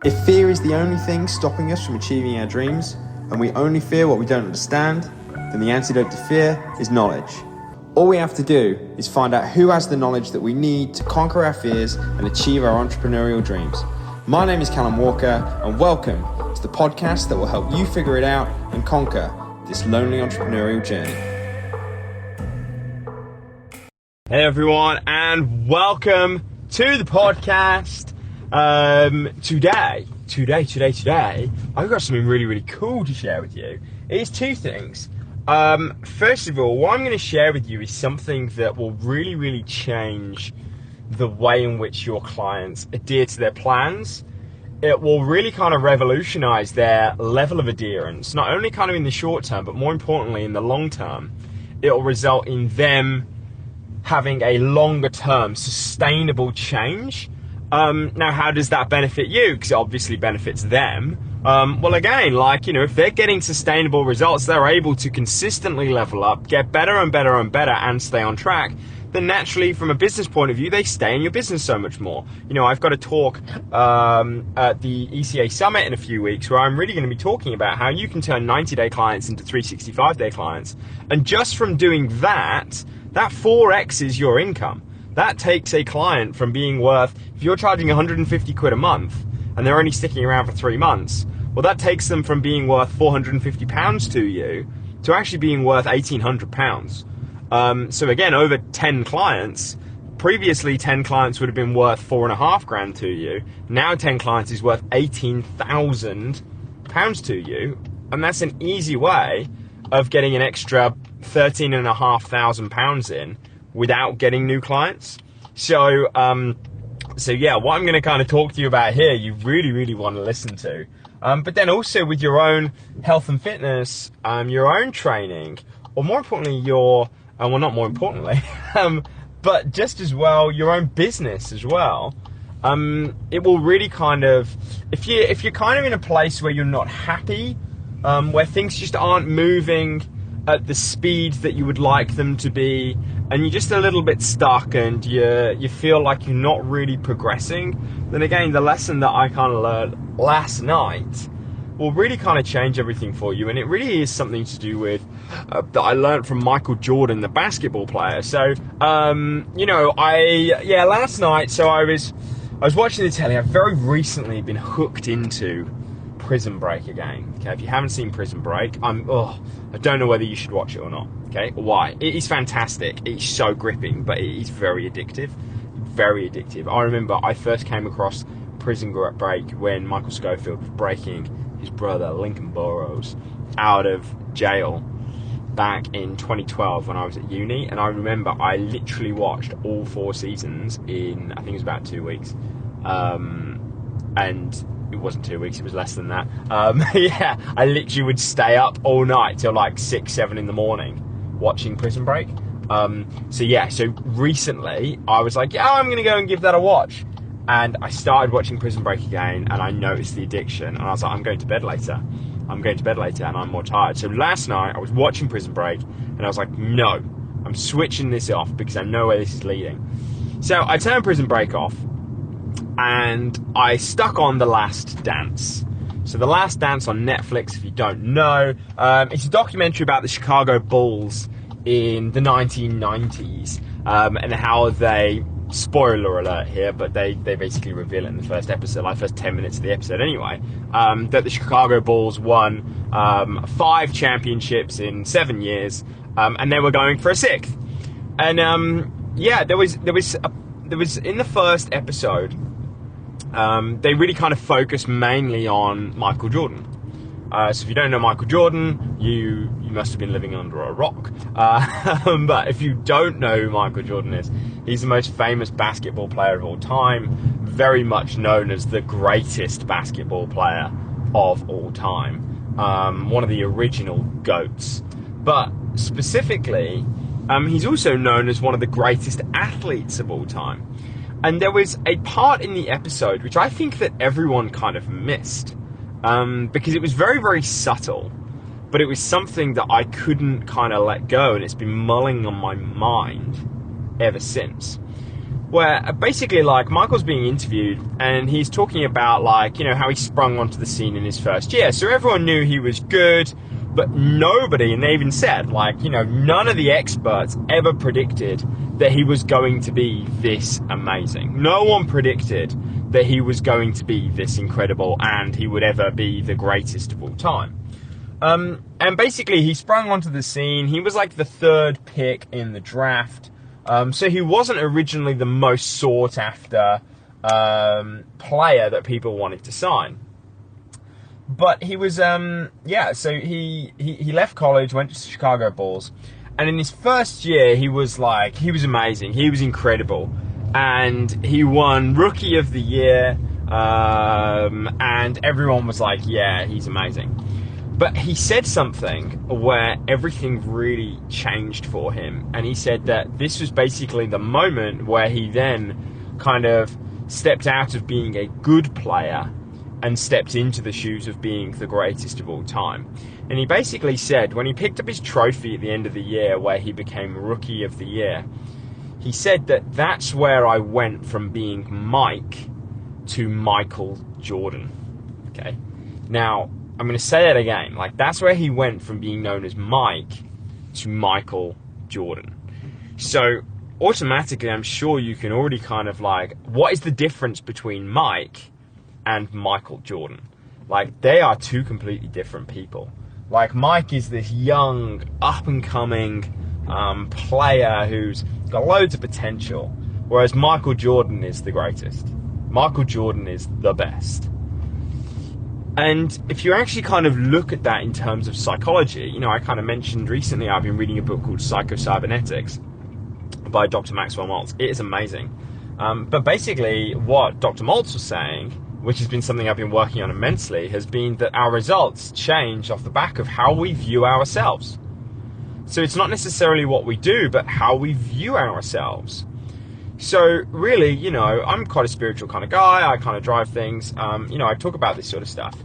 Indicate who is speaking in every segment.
Speaker 1: If fear is the only thing stopping us from achieving our dreams, and we only fear what we don't understand, then the antidote to fear is knowledge. All we have to do is find out who has the knowledge that we need to conquer our fears and achieve our entrepreneurial dreams. My name is Callum Walker, and welcome to the podcast that will help you figure it out and conquer this lonely entrepreneurial journey.
Speaker 2: Hey everyone, and welcome to the podcast. Today, I've got something really cool to share with you. It's two things. First of all, what I'm going to share with you is something that will really change the way in which your clients adhere to their plans. It will really kind of revolutionize their level of adherence, not only kind of in the short term, but more importantly in the long term. It will result in them having a longer term sustainable change. Now, how does that benefit you? Because it obviously benefits them. Well, again, if they're getting sustainable results, they're able to consistently level up, get better and better and stay on track, then naturally, from a business point of view, they stay in your business so much more. I've got a talk at the ECA Summit in a few weeks where I'm really going to be talking about how you can turn 90-day clients into 365-day clients. And just from doing that 4X's your income. That takes a client from being worth, if you're charging 150 quid a month and they're only sticking around for 3 months, well, that takes them from being worth 450 pounds to you to actually being worth 1,800 pounds. So again, over 10 clients, previously 10 clients would have been worth 4.5 grand to you. Now 10 clients is worth 18,000 pounds to you. And that's an easy way of getting an extra 13,500 pounds in without getting new clients. So yeah, what I'm going to kind of talk to you about here, you really want to listen to. But then also with your own health and fitness, your own training, or more importantly, not more importantly, but just as well, your own business as well. It will really kind of, if you're kind of in a place where you're not happy, where things just aren't moving at the speed that you would like them to be, and you're just a little bit stuck and you feel like you're not really progressing, then again, the lesson that I kind of learned last night will really kind of change everything for you. And it really is something to do with that I learned from Michael Jordan, the basketball player. So last night, so I was watching the telly. I've very recently been hooked into Prison Break again. Okay, if you haven't seen Prison Break, I don't know whether you should watch it or not. Okay, why? It is fantastic. It's so gripping, but it is very addictive. Very addictive. I remember I first came across Prison Break when Michael Scofield was breaking his brother Lincoln Burrows out of jail back in 2012 when I was at uni, and I remember I literally watched all 4 seasons in, I think it was about 2 weeks, and it wasn't 2 weeks, it was less than that. I literally would stay up all night till like 6-7 in the morning watching Prison Break. So recently I was like, I'm gonna go and give that a watch, and I started watching Prison Break again, and I noticed the addiction, and I was like, I'm going to bed later and I'm more tired. So last night I was watching Prison Break and I was like, no, I'm switching this off because I know where this is leading. So I turned Prison Break off and I stuck on The Last Dance. So The Last Dance on Netflix, if you don't know, it's a documentary about the Chicago Bulls in the 1990s, and how they, spoiler alert here, but they basically reveal it in the first episode, like first 10 minutes of the episode anyway, that the Chicago Bulls won 5 championships in 7 years, and they were going for a 6th. And there was in the first episode, they really kind of focus mainly on Michael Jordan. So if you don't know Michael Jordan, you must have been living under a rock. But if you don't know who Michael Jordan is, he's the most famous basketball player of all time, very much known as the greatest basketball player of all time, one of the original GOATs. But specifically, he's also known as one of the greatest athletes of all time. And there was a part in the episode which I think that everyone kind of missed, because it was very subtle, but it was something that I couldn't kind of let go, and it's been mulling on my mind ever since. where basically like Michael's being interviewed and he's talking about like, how he sprung onto the scene in his first year. So everyone knew he was good, but nobody, and they even said like, none of the experts ever predicted that he was going to be this amazing. No one predicted that he was going to be this incredible and he would ever be the greatest of all time. And basically he sprung onto the scene. He was like the third pick in the draft. So he wasn't originally the most sought after player that people wanted to sign. But he was, so he left college, went to Chicago Bulls, and in his first year he was amazing. He was incredible. And he won Rookie of the Year, and everyone was like, yeah, he's amazing. But he said something where everything really changed for him. And he said that this was basically the moment where he then kind of stepped out of being a good player and stepped into the shoes of being the greatest of all time. And he basically said, when he picked up his trophy at the end of the year where he became Rookie of the Year, he said that that's where I went from being Mike to Michael Jordan. Okay? Now, I'm going to say that again. Like, that's where he went from being known as Mike to Michael Jordan. So, automatically, I'm sure you can already kind of like, what is the difference between Mike and Michael Jordan? Like, they are two completely different people. Like, Mike is this young, up-and-coming player who's got loads of potential, whereas Michael Jordan is the greatest. Michael Jordan is the best. And if you actually kind of look at that in terms of psychology, I kind of mentioned recently I've been reading a book called Psycho-Cybernetics by Dr. Maxwell Maltz. It is amazing. But basically what Dr. Maltz was saying, which has been something I've been working on immensely, has been that our results change off the back of how we view ourselves. So it's not necessarily what we do, but how we view ourselves. So really, I'm quite a spiritual kind of guy. I kind of drive things. I talk about this sort of stuff.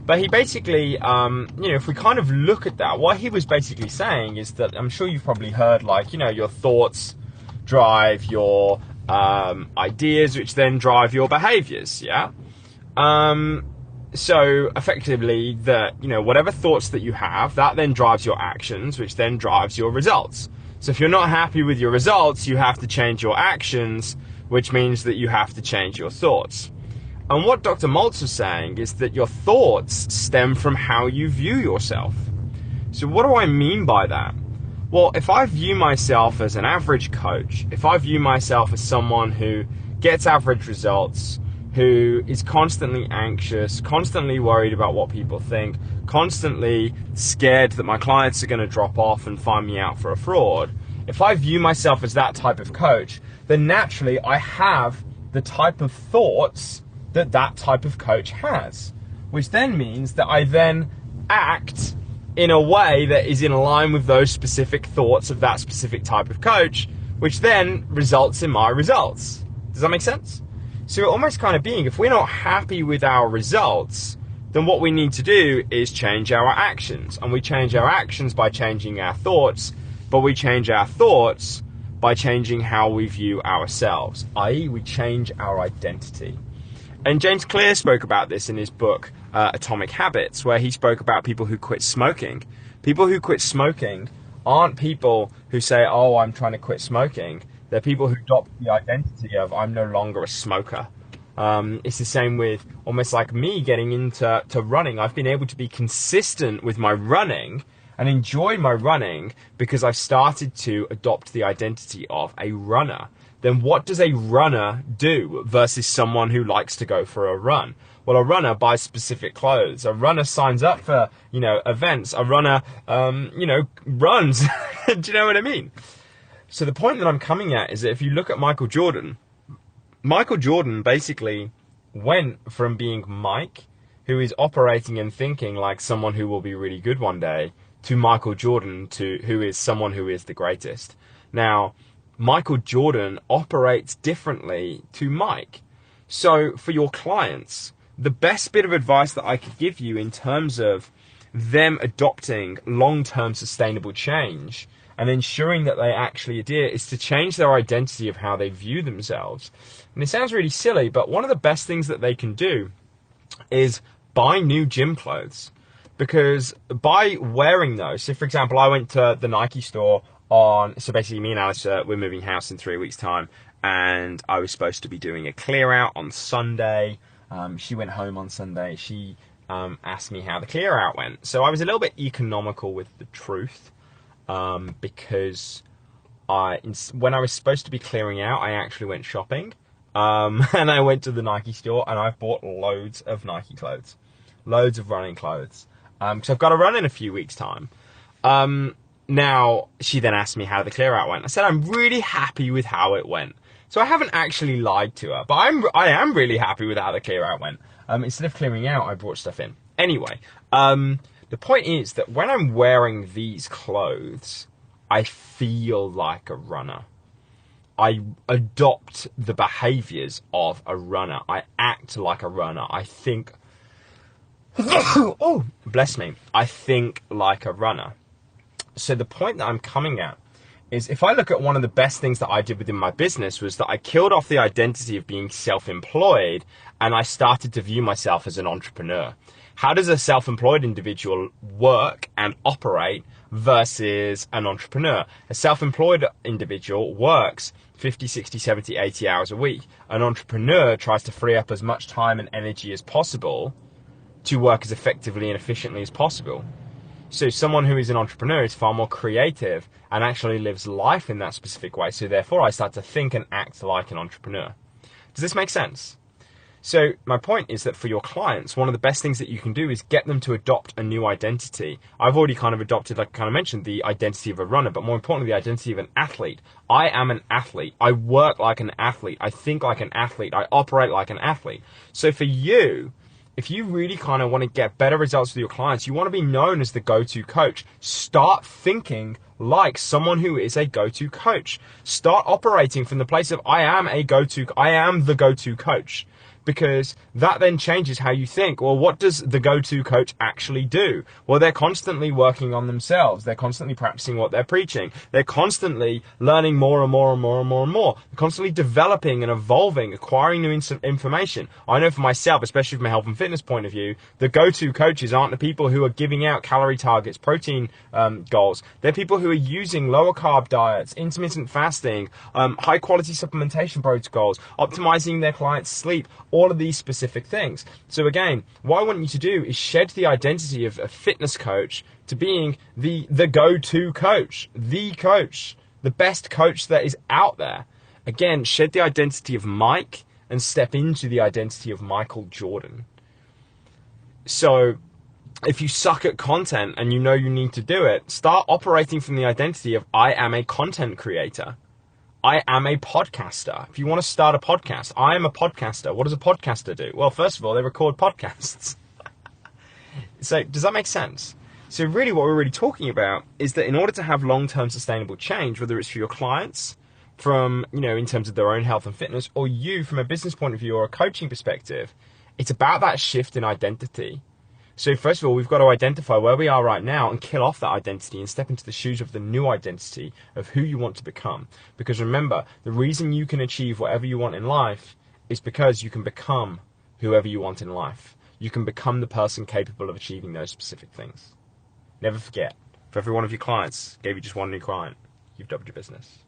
Speaker 2: But he basically, if we kind of look at that, what he was basically saying is that I'm sure you've probably heard, like, your thoughts drive your ideas, which then drive your behaviors, yeah? So effectively, whatever thoughts that you have, that then drives your actions, which then drives your results. So if you're not happy with your results, you have to change your actions, which means that you have to change your thoughts. And what Dr. Maltz was saying is that your thoughts stem from how you view yourself. So what do I mean by that? Well, if I view myself as an average coach, if I view myself as someone who gets average results, who is constantly anxious, constantly worried about what people think, constantly scared that my clients are going to drop off and find me out for a fraud, if I view myself as that type of coach, then naturally I have the type of thoughts that that type of coach has, which then means that I then act in a way that is in line with those specific thoughts of that specific type of coach, which then results in my results. Does that make sense? So almost kind of being, if we're not happy with our results, then what we need to do is change our actions. And we change our actions by changing our thoughts, but we change our thoughts by changing how we view ourselves, i.e. we change our identity. And James Clear spoke about this in his book, Atomic Habits, where he spoke about people who quit smoking. People who quit smoking aren't people who say, oh, I'm trying to quit smoking. They're people who adopt the identity of, I'm no longer a smoker. It's the same with almost like me getting into running. I've been able to be consistent with my running and enjoy my running because I've started to adopt the identity of a runner. Then what does a runner do versus someone who likes to go for a run? Well, a runner buys specific clothes. A runner signs up for, events. A runner, runs. Do you know what I mean? So the point that I'm coming at is that if you look at Michael Jordan basically went from being Mike, who is operating and thinking like someone who will be really good one day, to Michael Jordan, who is someone who is the greatest. Now, Michael Jordan operates differently to Mike. So for your clients, the best bit of advice that I could give you in terms of them adopting long-term sustainable change and ensuring that they actually adhere is to change their identity of how they view themselves. And it sounds really silly, but one of the best things that they can do is buy new gym clothes. Because by wearing those, so for example, I went to the Nike store so basically me and Alice, we're moving house in 3 weeks' time, and I was supposed to be doing a clear out on Sunday. She went home on Sunday. She asked me how the clear out went. So I was a little bit economical with the truth, because when I was supposed to be clearing out, I actually went shopping, and I went to the Nike store, and I've bought loads of Nike clothes, loads of running clothes, because I've got to run in a few weeks' time. Now, she then asked me how the clear out went. I said, I'm really happy with how it went. So I haven't actually lied to her, but I am really happy with how the clear out went. Instead of clearing out, I brought stuff in. Anyway, the point is that when I'm wearing these clothes, I feel like a runner. I adopt the behaviors of a runner. I act like a runner. I think, oh, bless me. I think like a runner. So the point that I'm coming at is, if I look at one of the best things that I did within my business, was that I killed off the identity of being self-employed, and I started to view myself as an entrepreneur. How does a self-employed individual work and operate versus an entrepreneur? A self-employed individual works 50, 60, 70, 80 hours a week. An entrepreneur tries to free up as much time and energy as possible to work as effectively and efficiently as possible. So someone who is an entrepreneur is far more creative and actually lives life in that specific way. So therefore, I start to think and act like an entrepreneur. Does this make sense? So my point is that for your clients, one of the best things that you can do is get them to adopt a new identity. I've already kind of adopted, like I kind of mentioned, the identity of a runner, but more importantly, the identity of an athlete. I am an athlete. I work like an athlete. I think like an athlete. I operate like an athlete. So for you, if you really kind of want to get better results with your clients, you want to be known as the go-to coach. Start thinking like someone who is a go-to coach. Start operating from the place of I am the go-to coach. Because that then changes how you think. Well, what does the go-to coach actually do? Well, they're constantly working on themselves. They're constantly practicing what they're preaching. They're constantly learning more and more and more and more and more. They're constantly developing and evolving, acquiring new information. I know for myself, especially from a health and fitness point of view, the go-to coaches aren't the people who are giving out calorie targets, protein goals. They're people who are using lower carb diets, intermittent fasting, high quality supplementation protocols, optimizing their clients' sleep, all of these specific things. So again, what I want you to do is shed the identity of a fitness coach to being the go-to coach, the best coach that is out there. Again, shed the identity of Mike and step into the identity of Michael Jordan. So if you suck at content and you know you need to do it, start operating from the identity of I am a content creator. I am a podcaster. If you want to start a podcast, I am a podcaster. What does a podcaster do? Well, first of all, they record podcasts. So does that make sense? So really what we're really talking about is that in order to have long-term sustainable change, whether it's for your clients, from, in terms of their own health and fitness, or you from a business point of view or a coaching perspective, it's about that shift in identity. So first of all, we've got to identify where we are right now and kill off that identity and step into the shoes of the new identity of who you want to become. Because remember, the reason you can achieve whatever you want in life is because you can become whoever you want in life. You can become the person capable of achieving those specific things. Never forget, for every one of your clients, gave you just one new client, you've doubled your business.